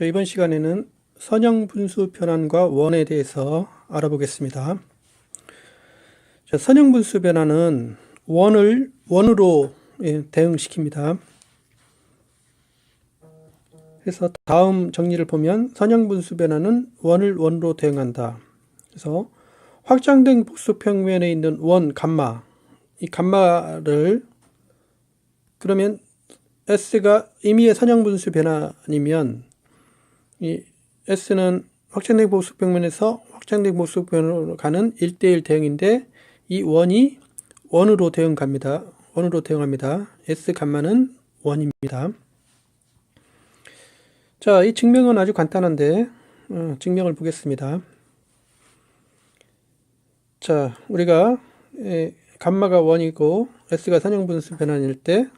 이번 시간에는 선형분수 변환과 원에 대해서 알아보겠습니다. 선형분수 변환은 원을 원으로 대응시킵니다. 그래서 다음 정리를 보면 선형분수 변환은 원을 원으로 대응한다. 그래서 확장된 복수평면에 있는 원 감마, 이 감마를 그러면 S가 임의의 선형분수 변환이면 이 S는 확장된 복수평면에서 확장된 복수평면으로 가는 1대1 대응인데 이 원이 원으로 대응합니다. S 감마는 원입니다. 자, 이 증명은 아주 간단한데 증명을 보겠습니다. 자, 우리가 감마가 원이고 S가 선형분수 변환일 때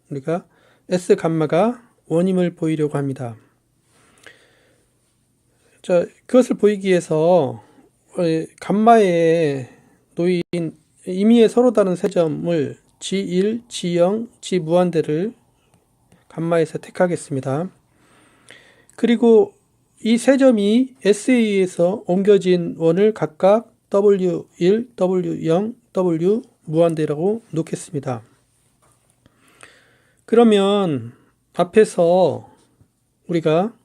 우리가 S 감마가 원임을 보이려고 합니다. 자, 그것을 보이기 위해서 감마에 놓인 임의의 서로 다른 세 점을 G1, G0, G무한대를 감마에서 택하겠습니다. 그리고 이 세 점이 S에 의해서 옮겨진 원을 각각 W1, W0, W 무한대라고 놓겠습니다. 그러면 앞에서 우리가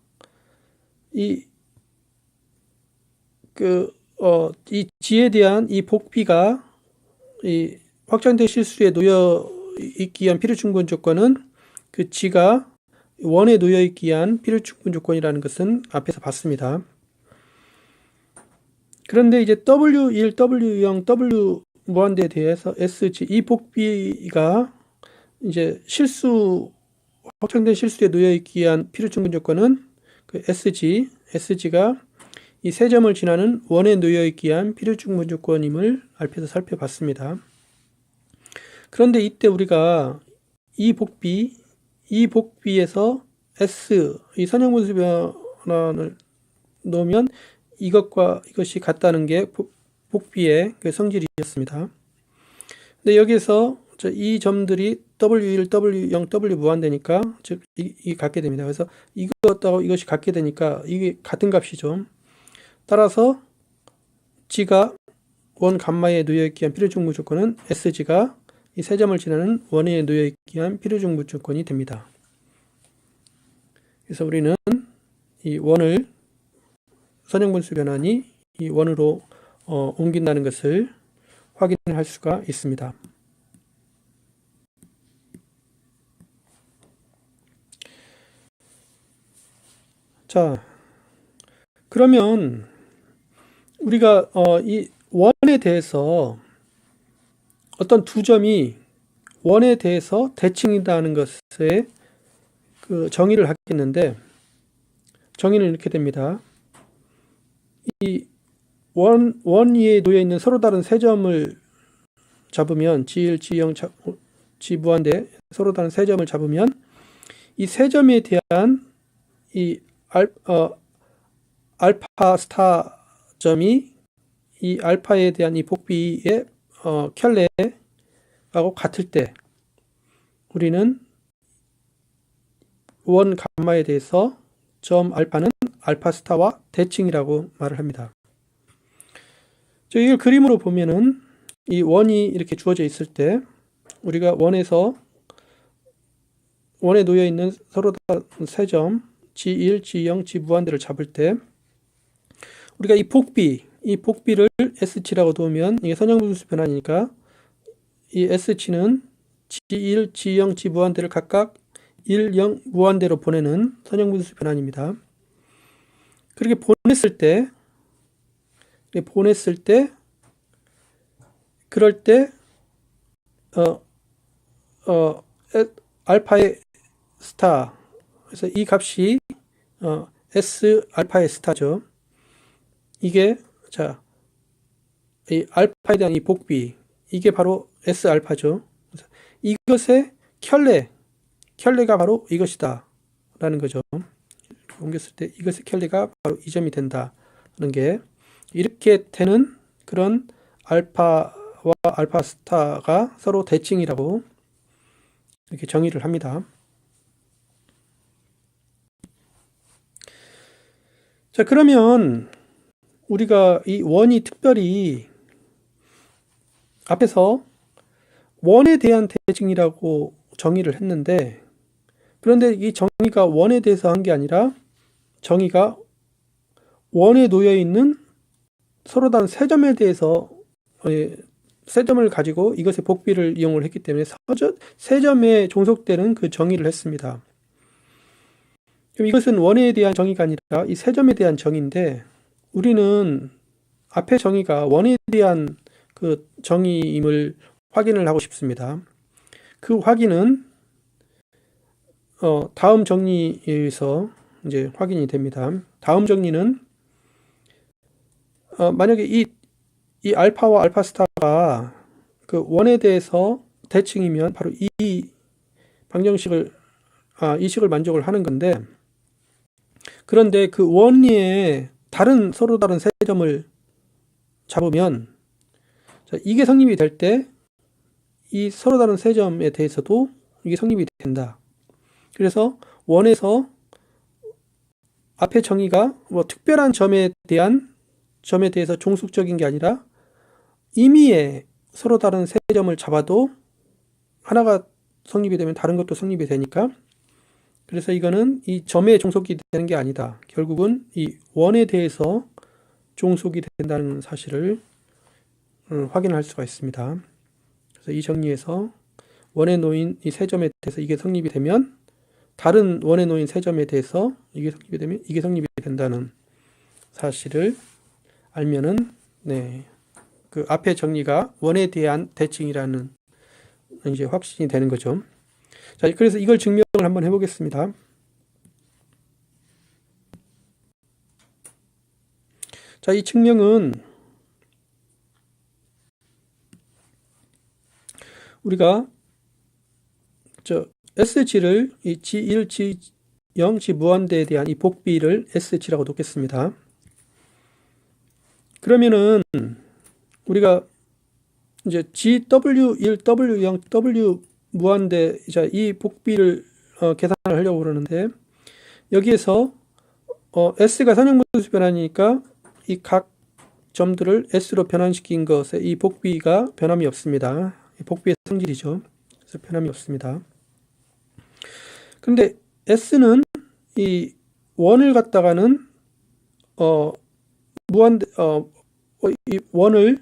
이 G에 대한 이 복비가 이 확장된 실수에 놓여 있기 위한 필요충분 조건은 그 G가 원에 놓여 있기 위한 필요충분 조건이라는 것은 앞에서 봤습니다. 그런데 이제 W1, W0, W 무한대에 대해서 SG 이 복비가 이제 확장된 실수에 놓여 있기 위한 필요충분 조건은 그 SG가 이 세 점을 지나는 원에 놓여 있기 위한 필요충분 조건임을 앞에서 살펴봤습니다. 그런데 이때 우리가 이 복비에서 S, 이 선형분수 변환을 놓으면 이것과 이것이 같다는 게 복비의 성질이었습니다. 근데 여기서 이 점들이 W1, W0, W 무한대니까 즉 이 같게 됩니다. 그래서 이것하고 이것이 같게 되니까 이게 같은 값이죠. 따라서 G가 원 감마에 놓여있기 위한 필요충분 조건은 SG가 이 세 점을 지나는 원에 놓여있기 위한 필요충분 조건이 됩니다. 그래서 우리는 이 원을 선형분수 변환이 이 원으로 옮긴다는 것을 확인할 수가 있습니다. 자, 그러면 우리가 이 원에 대해서 어떤 두 점이 원에 대해서 대칭이라는 것에 그 정의를 하겠는데 정의는 이렇게 됩니다. 이 원 위에 놓여 있는 서로 다른 세 점을 잡으면 G1, G0, G 무한대 서로 다른 세 점을 잡으면 이 세 점에 대한 이 알파 스타 점이 이 알파에 대한 이 복비의 켤레하고 같을 때 우리는 원 감마에 대해서 점 알파는 알파 스타와 대칭이라고 말을 합니다. 이걸 그림으로 보면은 이 원이 이렇게 주어져 있을 때 우리가 원에 놓여 있는 서로 다른 세 점 G1, G0, G 무한대를 잡을 때 우리가 이 복비를 SC라고 두면 이게 선형분수 변환이니까 이 SC는 G1, G0, G 무한대를 각각 1, 0 무한대로 보내는 선형분수 변환입니다. 그렇게 보냈을 때 그럴 때 알파의 스타, 그래서 이 값이 S 알파의 스타죠. 이게 이 알파에 대한 이 복비, 이게 바로 S 알파죠. 이것의 켤레가 바로 이것이다 라는 거죠. 옮겼을 때 이것의 켤레가 바로 이 점이 된다는 게 이렇게 되는 그런 알파와 알파 스타가 서로 대칭이라고 이렇게 정의를 합니다. 자, 그러면 우리가 이 원이 특별히 앞에서 원에 대한 대칭이라고 정의를 했는데, 그런데 이 정의가 원에 대해서 한 게 아니라 정의가 원에 놓여 있는 서로 다른 세 점에 대해서 세 점을 가지고 이것의 복비를 이용을 했기 때문에 세 점에 종속되는 그 정의를 했습니다. 그럼 이것은 원에 대한 정의가 아니라 이 세 점에 대한 정의인데, 우리는 앞의 정의가 원에 대한 그 정의임을 확인을 하고 싶습니다. 그 확인은 다음 정리에 의해서 이제 확인이 됩니다. 다음 정리는 만약에 이 알파와 알파 스타가 그 원에 대해서 대칭이면 바로 이 방정식을 이 식을 만족을 하는 건데, 그런데 그 원리에 서로 다른 세 점을 잡으면, 자, 이게 성립이 될 때 이 서로 다른 세 점에 대해서도 이게 성립이 된다. 그래서 원에서 앞의 정의가 뭐 특별한 점에 대해서 종속적인 게 아니라 임의의 서로 다른 세 점을 잡아도 하나가 성립이 되면 다른 것도 성립이 되니까, 그래서 이거는 이 점에 종속이 되는 게 아니다. 결국은 이 원에 대해서 종속이 된다는 사실을 확인할 수가 있습니다. 그래서 이 정리에서 원에 놓인 이 세 점에 대해서 이게 성립이 되면 다른 원에 놓인 세 점에 대해서 이게 성립이 되면 이게 성립이 된다는 사실을 알면은, 그 앞의 정리가 원에 대한 대칭이라는 이제 확신이 되는 거죠. 자, 그래서 이걸 증명을 한번 해보겠습니다. 자, 이 증명은 우리가 SG를 이 G1, G0, G 무한대에 대한 이 복비를 SG라고 놓겠습니다. 그러면은 우리가 이제 GW1, W0, W 무한대, 이 복비를 계산을 하려고 그러는데, 여기에서 S가 선형분수 변환이니까 이 각 점들을 S로 변환시킨 것에 이 복비가 변함이 없습니다. 이 복비의 성질이죠. 그래서 변함이 없습니다. 근데 S는 이 원을 갖다가는 이 원을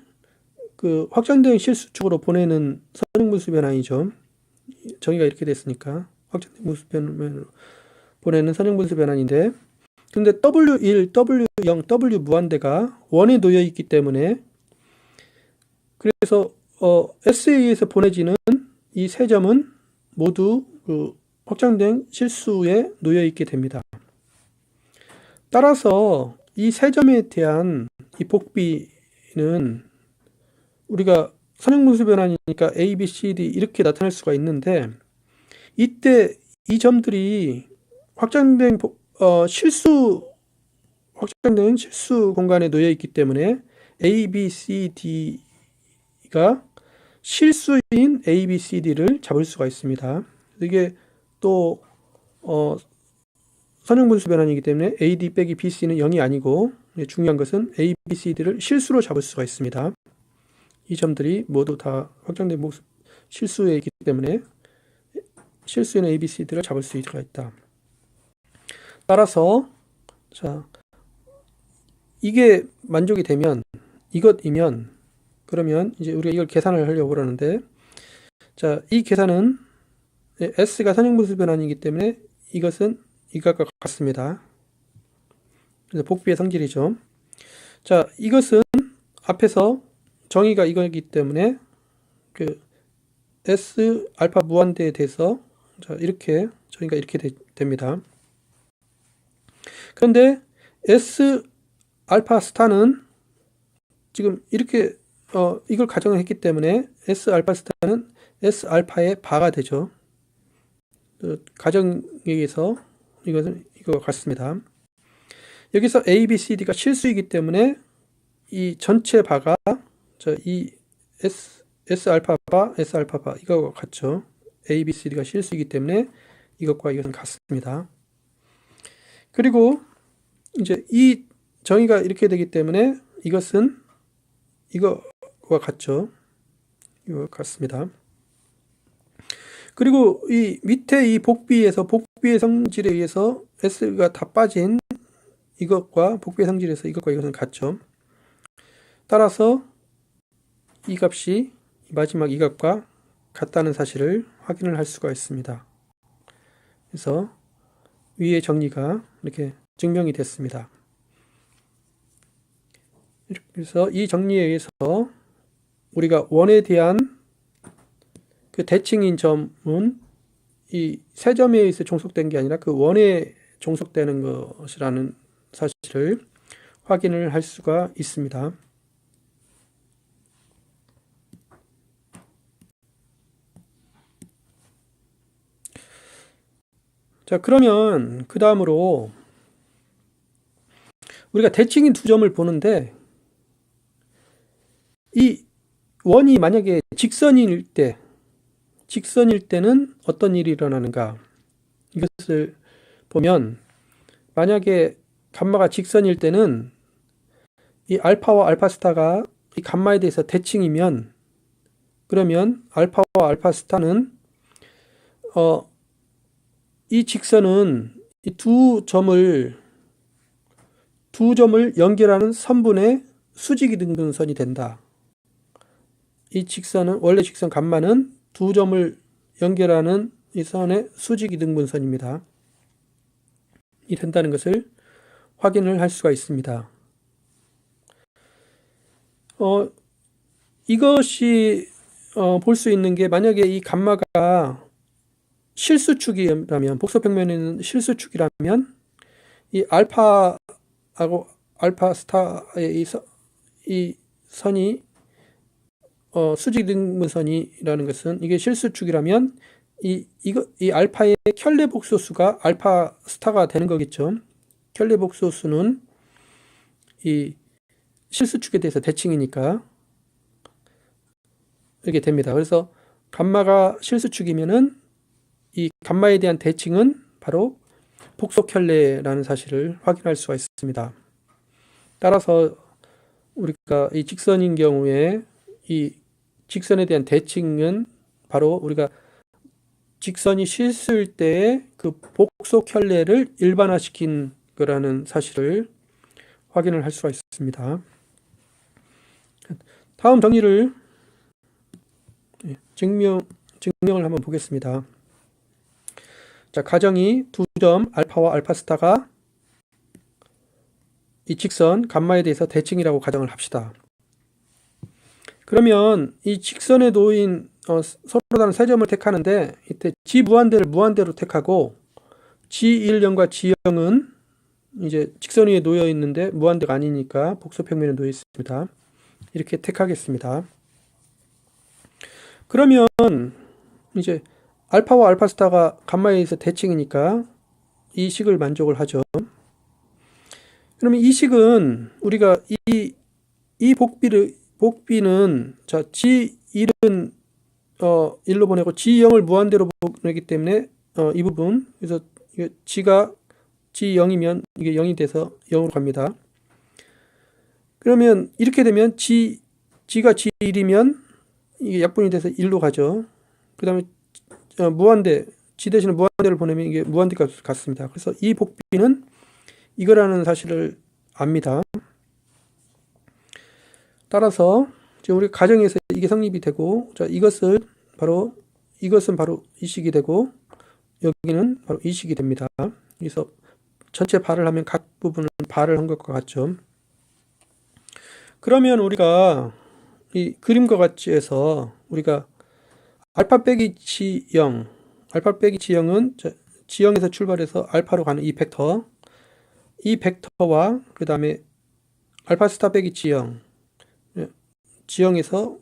그 확장된 실수축으로 보내는 선형분수 변환이죠. 정의가 이렇게 됐으니까 확장된 분수 변환으로 보내는 선형분수 변환인데, 근데 W1, W0, W 무한대가 원에 놓여 있기 때문에, 그래서 S에 의해서 보내지는 이 세 점은 모두 그 확장된 실수에 놓여 있게 됩니다. 따라서 이 세 점에 대한 이 복비는 우리가 선형분수 변환이니까 A, B, C, D 이렇게 나타낼 수가 있는데, 이때 이 점들이 확장된 실수 공간에 놓여 있기 때문에 A, B, C, D가 실수인 A, B, C, D를 잡을 수가 있습니다. 이게 또 선형분수 변환이기 때문에 A, D 빼기 B, C는 0이 아니고, 중요한 것은 A, B, C, D를 실수로 잡을 수가 있습니다. 이 점들이 모두 다 확장된 모습 실수에 있기 때문에 실수인 A, B, C, D를 잡을 수가 있다. 따라서 자, 이게 만족이 되면, 이것이면, 그러면 이제 우리가 이걸 계산을 하려고 그러는데, 자, 이 계산은 S가 선형분수 변환이기 때문에 이것은 이것과 같습니다. 그래서 복비의 성질이죠. 자, 이것은 앞에서 정의가 이거이기 때문에 그 S 알파 무한대에 대해서 자, 이렇게 정의가 이렇게 됩니다. 그런데 S 알파 스타는 지금 이렇게 이걸 가정을 했기 때문에 S 알파 스타는 S 알파의 바가 되죠. 가정에 의해서 이것은 이거 같습니다. 여기서 A, B, C, D가 실수이기 때문에 이 전체 바가 이 S 알파 바, S 알파 바 이거와 같죠. A, B, C, D가 실수이기 때문에 이것과 이것은 같습니다. 그리고 이제 이 정의가 이렇게 되기 때문에 이것은 이거와 같죠. 이거 같습니다. 그리고 이 밑에 이 복비에서 복비의 성질에 의해서 S가 다 빠진 이것과 복비의 성질에서 이것과 이것은 같죠. 따라서 이 값이 마지막 이 값과 같다는 사실을 확인을 할 수가 있습니다. 그래서 위의 정리가 이렇게 증명이 됐습니다. 그래서 이 정리에 의해서 우리가 원에 대한 그 대칭인 점은 이 세 점에 의해서 종속된 게 아니라 그 원에 종속되는 것이라는 사실을 확인을 할 수가 있습니다. 자, 그러면 그 다음으로 우리가 대칭인 두 점을 보는데 이 원이 만약에 직선일 때는 어떤 일이 일어나는가? 이것을 보면 만약에 감마가 직선일 때는 이 알파와 알파 스타가 이 감마에 대해서 대칭이면 그러면 알파와 알파 스타는 이 직선은 이 두 점을 연결하는 선분의 수직이등분선이 된다. 이 직선은 원래 직선 감마는 두 점을 연결하는 이 선의 수직이등분선입니다. 이 된다는 것을 확인을 할 수가 있습니다. 이것이 볼 수 있는 게 만약에 이 감마가 실수축이라면 복소평면에 있는 실수축이라면 이 알파하고 알파 스타의 이 선이 수직등분선이라는 것은 이게 실수축이라면 이 알파의 켤레 복소수가 알파 스타가 되는 거겠죠. 켤레 복소수는 이 실수축에 대해서 대칭이니까 이렇게 됩니다. 그래서 감마가 실수축이면은 이 감마에 대한 대칭은 바로 복소 켤레라는 사실을 확인할 수가 있습니다. 따라서 우리가 이 직선인 경우에 이 직선에 대한 대칭은 바로 우리가 직선이 실수일 때의 그 복소 켤레를 일반화시킨 거라는 사실을 확인을 할 수가 있습니다. 다음 정리를 증명을 한번 보겠습니다. 자, 가정이 두 점 알파와 알파 스타가 이 직선 감마에 대해서 대칭이라고 가정을 합시다. 그러면 이 직선에 놓인 서로 다른 세 점을 택하는데 이때 G 무한대를 무한대로 택하고 G1영과 G영은 이제 직선 위에 놓여 있는데 무한대가 아니니까 복소평면에 놓여 있습니다. 이렇게 택하겠습니다. 그러면 이제 알파와 알파 스타가 감마에 의해서 대칭이니까 이 식을 만족을 하죠. 그러면 이 식은 우리가 이 복비는 자 G1은 1로 보내고 G0을 무한대로 보내기 때문에 이 부분 그래서 G가 G0이면 이게 0이 돼서 0으로 갑니다. 그러면 이렇게 되면 G가 G1이면 이게 약분이 돼서 1로 가죠. 그 다음에 무한대 G 대신에 무한대를 보내면 이게 무한대가 같습니다. 그래서 이 복비는 이거라는 사실을 압니다. 따라서 지금 우리 가정에서 이게 성립이 되고 자 이것은 바로 이 식이 되고 여기는 바로 이 식이 됩니다. 그래서 전체 발을 하면 각 부분은 발을 한 것과 같죠. 그러면 우리가 이 그림과 같이 해서 우리가 알파 빼기 G0 은 G0에서 출발해서 알파로 가는 이 벡터와 그 다음에 알파 스타 빼기 G0에서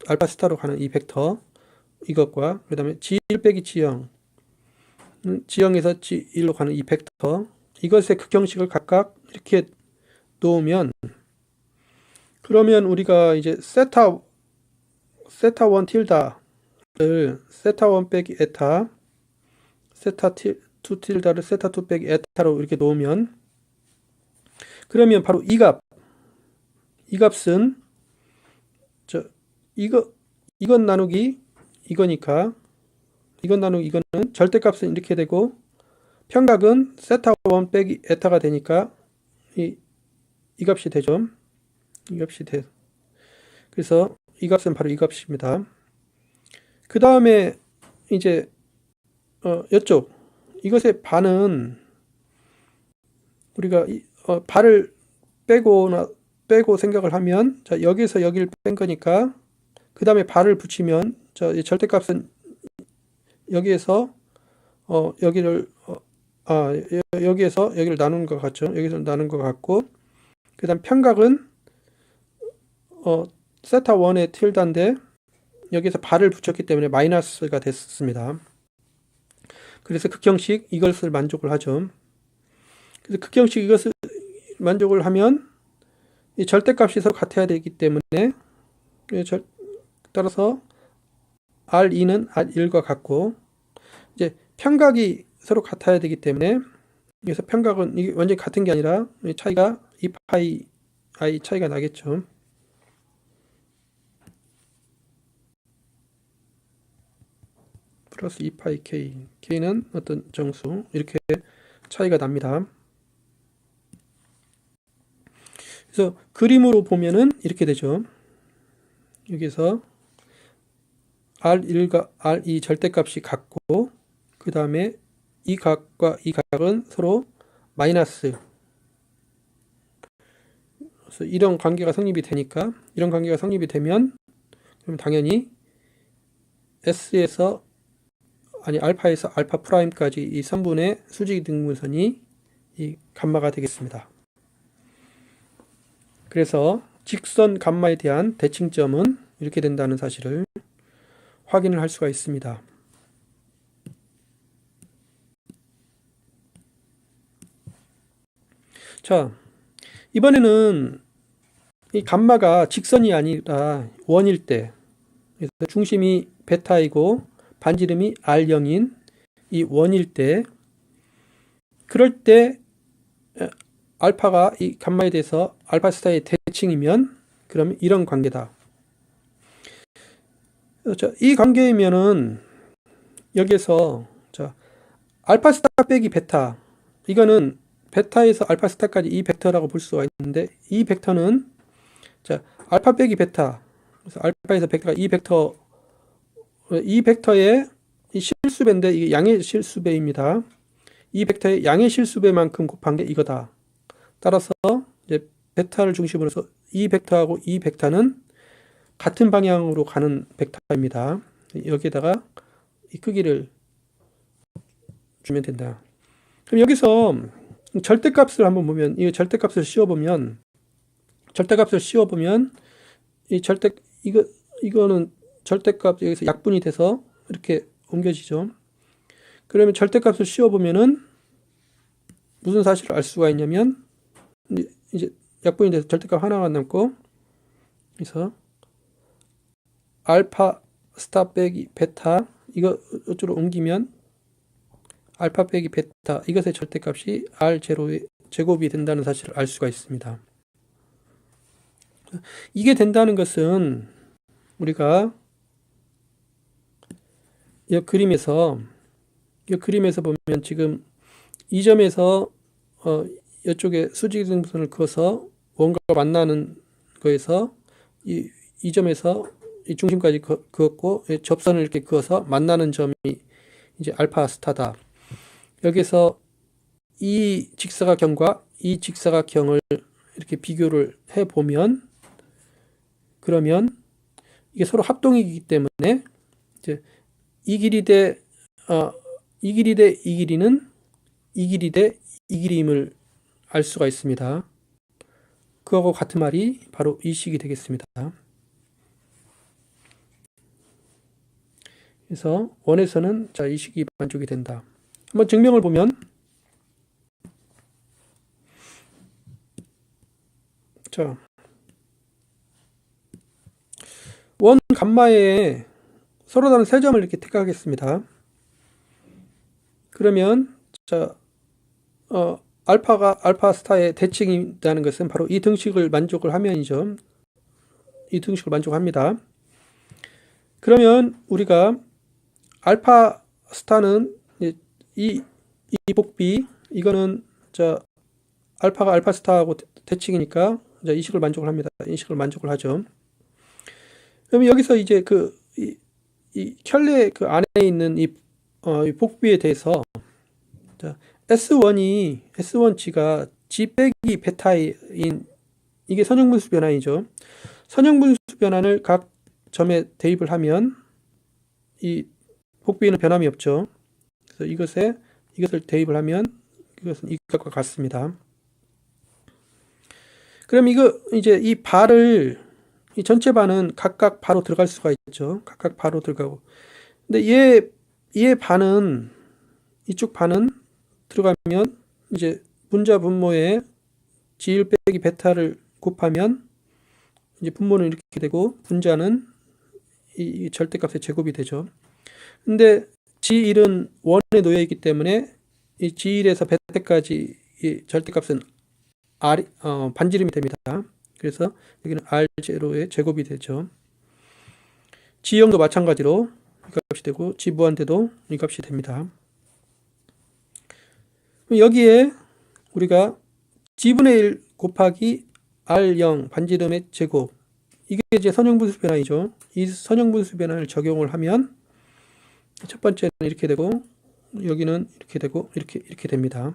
알파 스타로 가는 이 벡터 이것과 그 다음에 G1 빼기 G0에서 G1로 가는 이 벡터 이것의 극형식을 각각 이렇게 놓으면 그러면 우리가 이제 세타 1 틸다를 세타 1 빼기 에타 세타 2 틸다를 세타 2 빼기 에타로 이렇게 놓으면 그러면 바로 이 값은 이건 나누기 이거니까 이건 나누기 이거는 절대값은 이렇게 되고 평각은 세타 1 빼기 에타가 되니까 이 값이 되죠. 이 값이 돼. 그래서 이 값은 바로 이 값입니다. 그 다음에 이제 이쪽 이것의 반은 우리가 발을 빼고 생각을 하면 자 여기서 여기를 뺀 거니까 그 다음에 발을 붙이면 이 절대값은 여기에서 여기를 여기에서 여기를 나누는 것 같죠. 여기서 나누는 것 같고 그 다음 평각은 세타 1의 틸다인데 여기서 발을 붙였기 때문에 마이너스가 됐습니다. 그래서 극형식 이것을 만족을 하죠. 그래서 극형식 이것을 만족을 하면 이 절대값이 서로 같아야 되기 때문에 따라서 R2는 R1과 같고 이제 평각이 서로 같아야 되기 때문에 여기서 평각은 이게 완전히 같은 게 아니라 차이가 2파이 I 차이가 나겠죠. 플러스 2파이 K. K는 어떤 정수. 이렇게 차이가 납니다. 그래서 그림으로 보면은 이렇게 되죠. 여기서 R1과 R2 절대값이 같고 그 다음에 이 각과 이 각은 서로 마이너스. 그래서 이런 관계가 성립이 되니까 이런 관계가 성립이 되면 그럼 당연히 S에서 알파에서 알파 프라임까지 이 선분의 수직 등분선이 이 감마가 되겠습니다. 그래서 직선 감마에 대한 대칭점은 이렇게 된다는 사실을 확인을 할 수가 있습니다. 자, 이번에는 이 감마가 직선이 아니라 원일 때, 그래서 중심이 베타이고 반지름이 R0인 이 원일 때, 그럴 때 알파가 이 감마에 대해서 알파 스타의 대칭이면 그러면 이런 관계다. 이 관계이면은 여기에서 알파 스타 빼기 베타, 이거는 베타에서 알파 스타까지 이 벡터라고 볼 수가 있는데 이 벡터는 알파 빼기 베타, 그래서 알파에서 벡터가 이 벡터의 이 실수배인데 이게 양의 실수배입니다. 이 벡터의 양의 실수배만큼 곱한 게 이거다. 따라서 이제 베타를 중심으로 해서 이 벡터하고 이 벡터는 같은 방향으로 가는 벡터입니다. 여기에다가 이 크기를 주면 된다. 그럼 여기서 절대값을 한번 보면 이 절대값을 씌워보면 이거는 절대값 여기서 약분이 돼서 이렇게 옮겨지죠. 그러면 절대값을 씌워보면은 무슨 사실을 알 수가 있냐면 이제 약분이 돼서 절대값 하나가 남고 그래서 알파 스타 빼기 베타 이거 이쪽으로 옮기면 알파 빼기 베타 이것의 절대값이 R0의 제곱이 된다는 사실을 알 수가 있습니다. 이게 된다는 것은 우리가 이 그림에서 보면 지금 이 점에서 이쪽에 수직등분선을 그어서 원과 만나는 거에서 이 점에서 이 중심까지 그었고 접선을 이렇게 그어서 만나는 점이 이제 알파 스타다. 여기서 이 직사각형과 이 직사각형을 이렇게 비교를 해 보면 그러면 이게 서로 합동이기 때문에 이제 이 길이 대 이 길이는 이 길이 대 이 길이임을 알 수가 있습니다. 그거하고 같은 말이 바로 이 식이 되겠습니다. 그래서 원에서는 이 식이 만족이 된다. 한번 증명을 보면 원 감마에 서로 다른 세 점을 이렇게 택하겠습니다. 그러면 알파가 알파 스타의 대칭이라는 것은 바로 이 등식을 만족을 하면이죠. 이 등식을 만족합니다. 그러면 우리가 알파 스타는 이 복비, 이거는 알파가 알파 스타하고 대칭이니까 이 식을 만족을 합니다. 이 식을 만족을 하죠. 그러면 여기서 이제 이 켤레 그 안에 있는 이 복비에 대해서 S1G가 G 빼기 베타인 이게 선형분수 변환이죠. 선형분수 변환을 각 점에 대입을 하면 이 복비에는 변함이 없죠. 그래서 이것을 대입을 하면 이것은 이것과 같습니다. 그럼 이제 이 바를 이 전체 반은 각각 바로 들어갈 수가 있죠. 각각 바로 들어가고. 근데 얘 반은 이쪽 반은 들어가면 이제 분자 분모에 G1 빼기 베타를 곱하면 이제 분모는 이렇게 되고 분자는 이 절대값의 제곱이 되죠. 근데 G1은 원에 놓여 있기 때문에 이 G1에서 베타까지 이 절대값은 반지름이 됩니다. 그래서 여기는 R0의 제곱이 되죠. G형도 마찬가지로 이 값이 되고 G무한대도 이 값이 됩니다. 여기에 우리가 G분의 1 곱하기 R0 반지름의 제곱, 이게 이제 선형분수 변환이죠. 이 선형분수 변환을 적용을 하면 첫 번째는 이렇게 되고 여기는 이렇게 되고 이렇게 됩니다.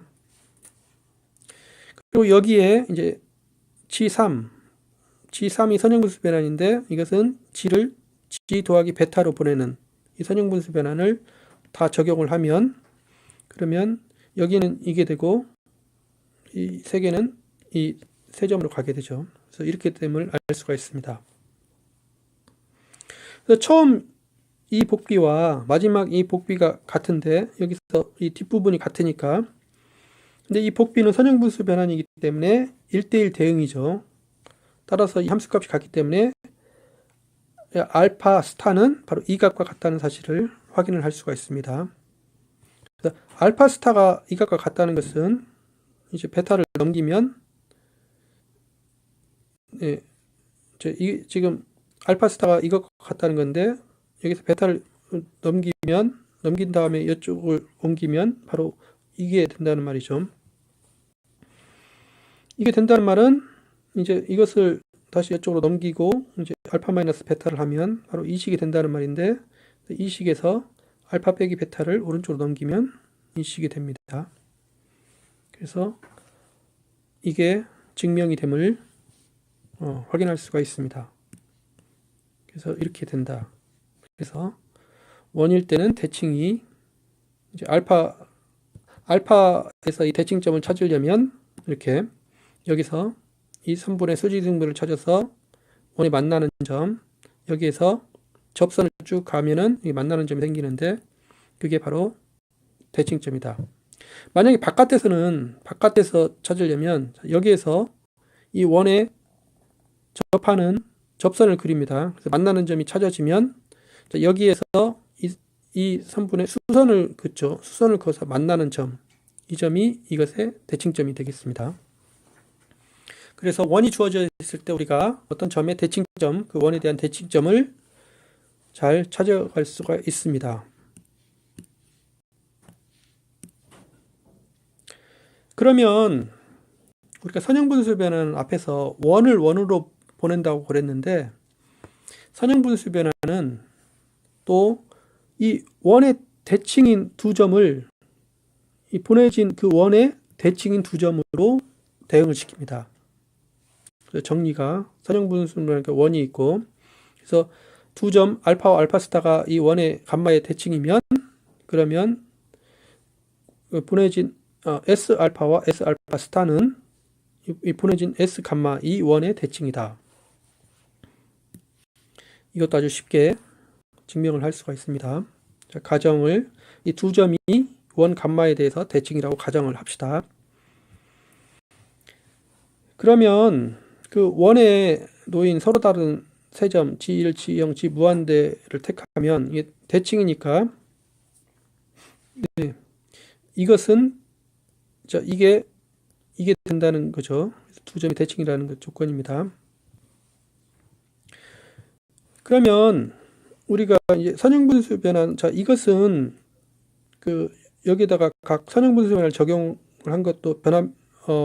그리고 여기에 이제 G3이 선형분수 변환인데 이것은 G를 G 더하기 베타로 보내는 이 선형분수 변환을 다 적용을 하면 그러면 여기는 이게 되고 이 세 개는 이 세 점으로 가게 되죠. 그래서 이렇게 됨을 알 수가 있습니다. 그래서 처음 이 복비와 마지막 이 복비가 같은데 여기서 이 뒷부분이 같으니까, 근데 이 복비는 선형분수 변환이기 때문에 1대1 대응이죠. 따라서 이 함수값이 같기 때문에 알파 스타는 바로 이 값과 같다는 사실을 확인을 할 수가 있습니다. 그래서 알파 스타가 이 값과 같다는 것은 이제 베타를 넘기면 지금 알파 스타가 이것과 같다는 건데 여기서 베타를 넘긴 다음에 이쪽을 옮기면 바로 이게 된다는 말이죠. 이게 된다는 말은 이제 이것을 다시 이쪽으로 넘기고 이제 알파 마이너스 베타를 하면 바로 이 식이 된다는 말인데, 이 식에서 알파 빼기 베타를 오른쪽으로 넘기면 이 식이 됩니다. 그래서 이게 증명이 됨을 확인할 수가 있습니다. 그래서 이렇게 된다. 그래서 원일 때는 대칭이 이제 알파에서 이 대칭점을 찾으려면 이렇게 여기서 이 3분의 수직등분을 찾아서 원이 만나는 점, 여기에서 접선을 쭉 가면은 이 만나는 점이 생기는데 그게 바로 대칭점이다. 만약에 바깥에서 찾으려면 여기에서 이 원에 접하는 접선을 그립니다. 그래서 만나는 점이 찾아지면 여기에서 이 3분의 수선을 긋죠. 수선을 그어서 만나는 점, 이 점이 이것의 대칭점이 되겠습니다. 그래서 원이 주어져 있을 때 우리가 어떤 점의 대칭점, 그 원에 대한 대칭점을 잘 찾아갈 수가 있습니다. 그러면 우리가 선형분수 변환 앞에서 원을 원으로 보낸다고 그랬는데, 선형분수 변환은 또 이 원의 대칭인 두 점을 이 보내진 그 원의 대칭인 두 점으로 대응을 시킵니다. 그래서 정리가 선형분수 변환 원이 있고, 그래서 두 점 알파와 알파 스타가 이 원의 감마의 대칭이면 그러면 보내진 S 알파와 S 알파 스타는 이 보내진 S 감마 이 원의 대칭이다. 이것도 아주 쉽게 증명을 할 수가 있습니다. 자, 가정을 이 두 점이 원 감마에 대해서 대칭이라고 가정을 합시다. 그러면 그 원에 놓인 서로 다른 세 점 G1, G0, G 무한대를 택하면 이게 대칭이니까 이것은 이게 이게 된다는 거죠. 두 점이 대칭이라는 것 조건입니다. 그러면 우리가 이제 선형분수 변환, 자, 이것은 여기다가 각 선형분수 변환을 적용을 한 것도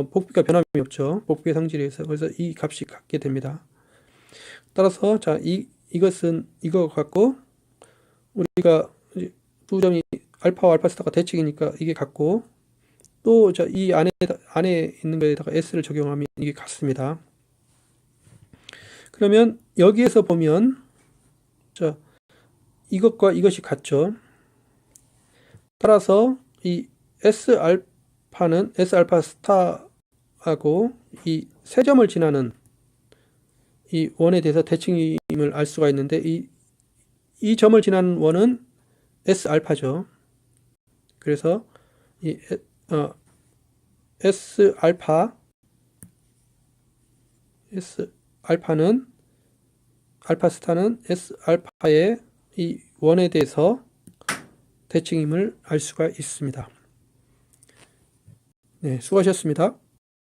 복비가 변함이 없죠. 복비의 성질에 의해서. 그래서 이 값이 같게 됩니다. 따라서 자, 이것은 이거 같고, 우리가 이제 두 점이 알파와 알파 스타가 대칭이니까 이게 같고, 또 자, 이 안에 있는 거에다가 s를 적용하면 이게 같습니다. 그러면 여기에서 보면 자, 이것과 이것이 같죠. 따라서 이 S 알파 스타하고 이 세 점을 지나는 이 원에 대해서 대칭임을 알 수가 있는데 이 점을 지나는 원은 S 알파죠. 그래서 이 S 알파는 알파 스타는 S 알파의 이 원에 대해서 대칭임을 알 수가 있습니다. 네, 수고하셨습니다.